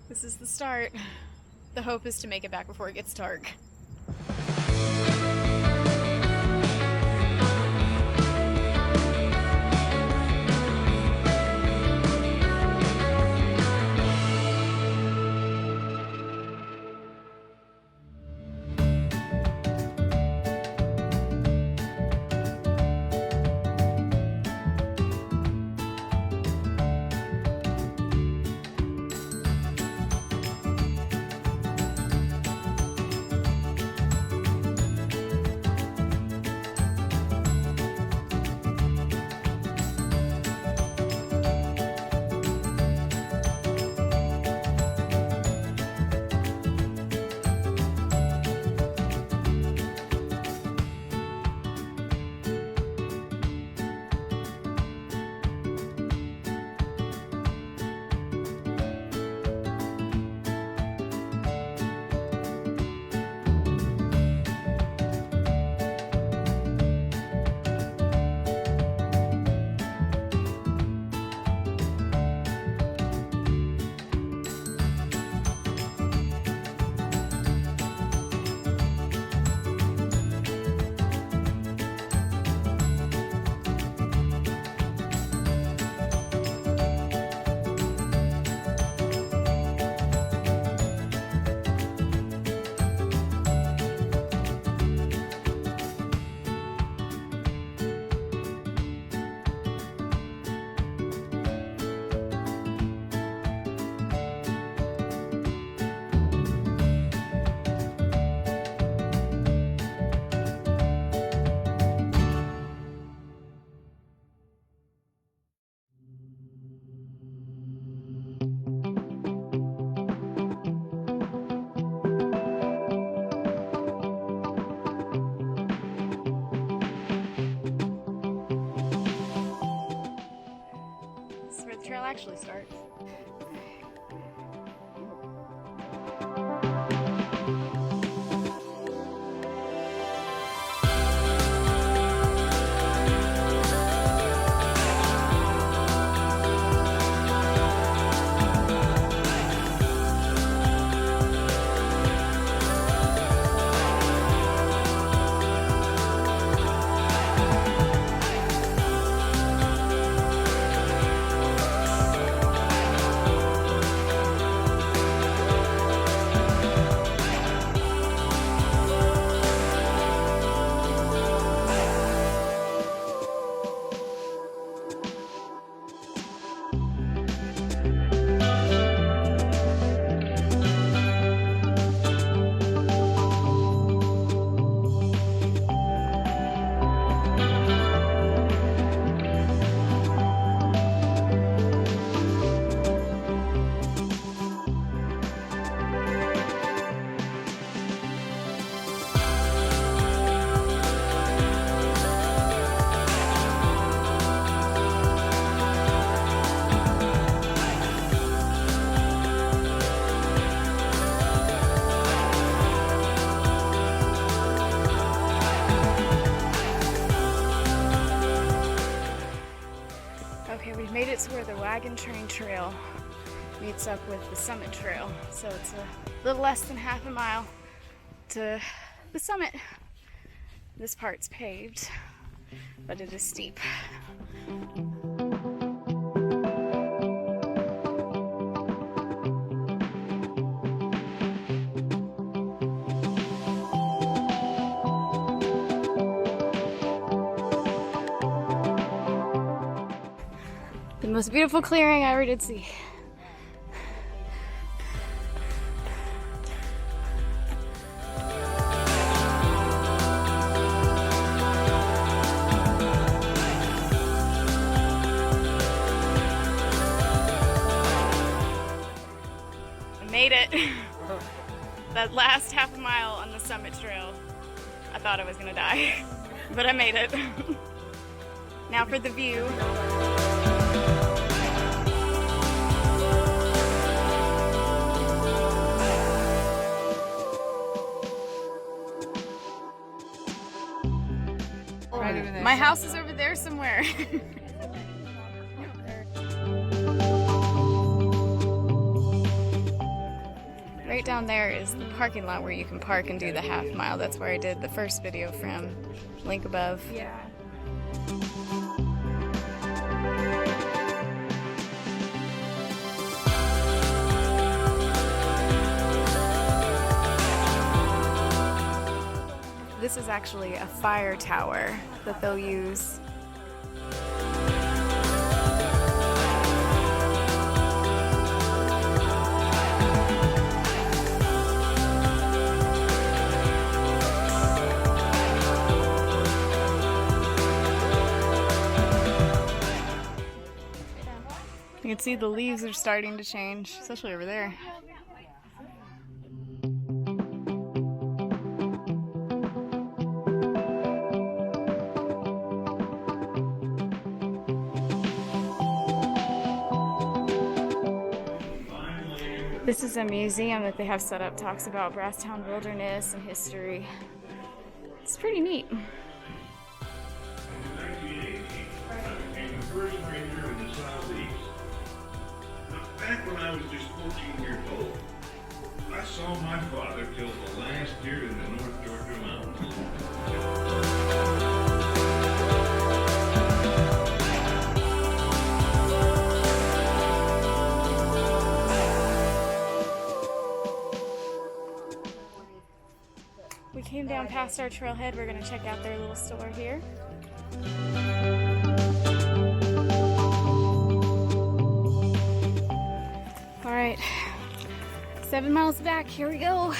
This is the start. The hope is to make it back before it gets dark. This is where the trail actually starts. Okay, we've made it to where the Wagon Train Trail meets up with the Summit Trail. So it's a little less than half a mile to the summit. This part's paved, but it is steep. The most beautiful clearing I ever did see. I made it. That last half a mile on the Summit Trail, I thought I was gonna die, but I made it. Now for the view. My house is over there somewhere. down there is the parking lot where you can park and do the half mile. That's where I did the first video from. Link above. Yeah. This is actually a fire tower that they'll use. You can see the leaves are starting to change, especially over there. This is a museum that they have set up, talks about Brasstown wilderness and history. It's pretty neat. In 1980, I became the first ranger in the Southeast. Now, back when I was just 14 years old, I saw my father kill the last deer in the North Georgia mountains. We came down past our trailhead. We're going to check out their little store here. All right, 7 miles back. Here we go.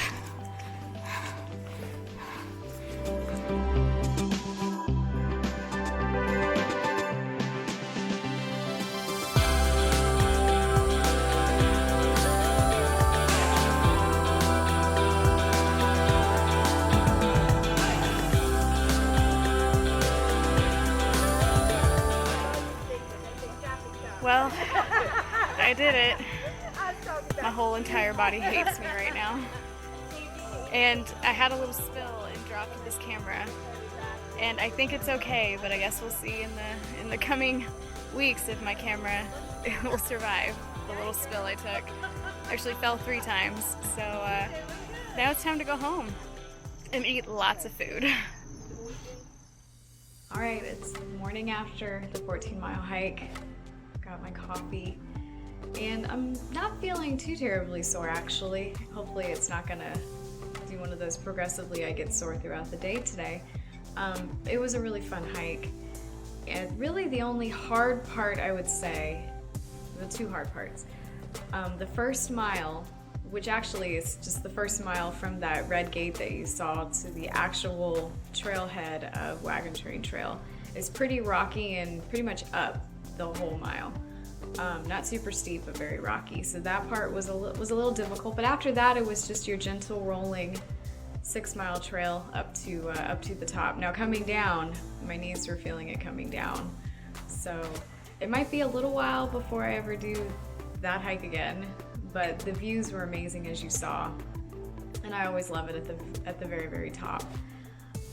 Well, I did it. My whole entire body hates me right now. And I had a little spill and dropped this camera. And I think it's okay, but I guess we'll see in the coming weeks if my camera will survive the little spill I took. I actually fell 3 times. So now it's time to go home and eat lots of food. All right, it's the morning after the 14-mile hike. Got my coffee, and I'm not feeling too terribly sore actually. Hopefully it's not gonna do one of those progressively I get sore throughout the day today. It was a really fun hike, and really the only hard part I would say, the 2 hard parts. The first mile, which actually is just the first mile from that red gate that you saw to the actual trailhead of Wagon Train Trail, is pretty rocky and pretty much up the whole mile. Not super steep, but very rocky. So that part was a little difficult. But after that, it was just your gentle rolling 6-mile trail up to the top. Now coming down, my knees were feeling it coming down. So it might be a little while before I ever do that hike again. But the views were amazing, as you saw, and I always love it at the very, very top.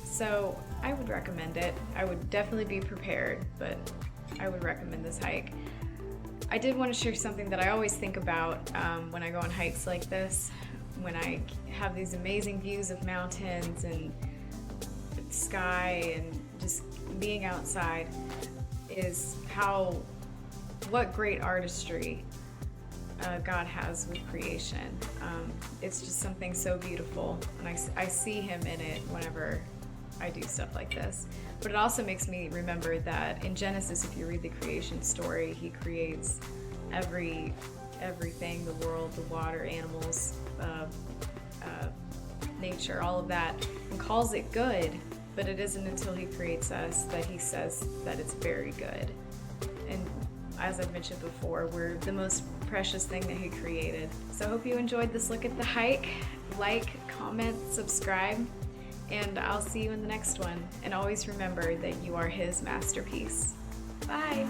So I would recommend it. I would definitely be prepared, but I would recommend this hike. I did want to share something that I always think about when I go on hikes like this, when I have these amazing views of mountains and sky and just being outside, is what great artistry God has with creation. It's just something so beautiful, and I see Him in it whenever I do stuff like this. But it also makes me remember that in Genesis, if you read the creation story, He creates everything, the world, the water, animals, nature, all of that, and calls it good. But it isn't until He creates us that He says that it's very good. And as I've mentioned before, we're the most precious thing that He created. So I hope you enjoyed this look at the hike. Like, comment, subscribe, and I'll see you in the next one. And always remember that you are His masterpiece. Bye!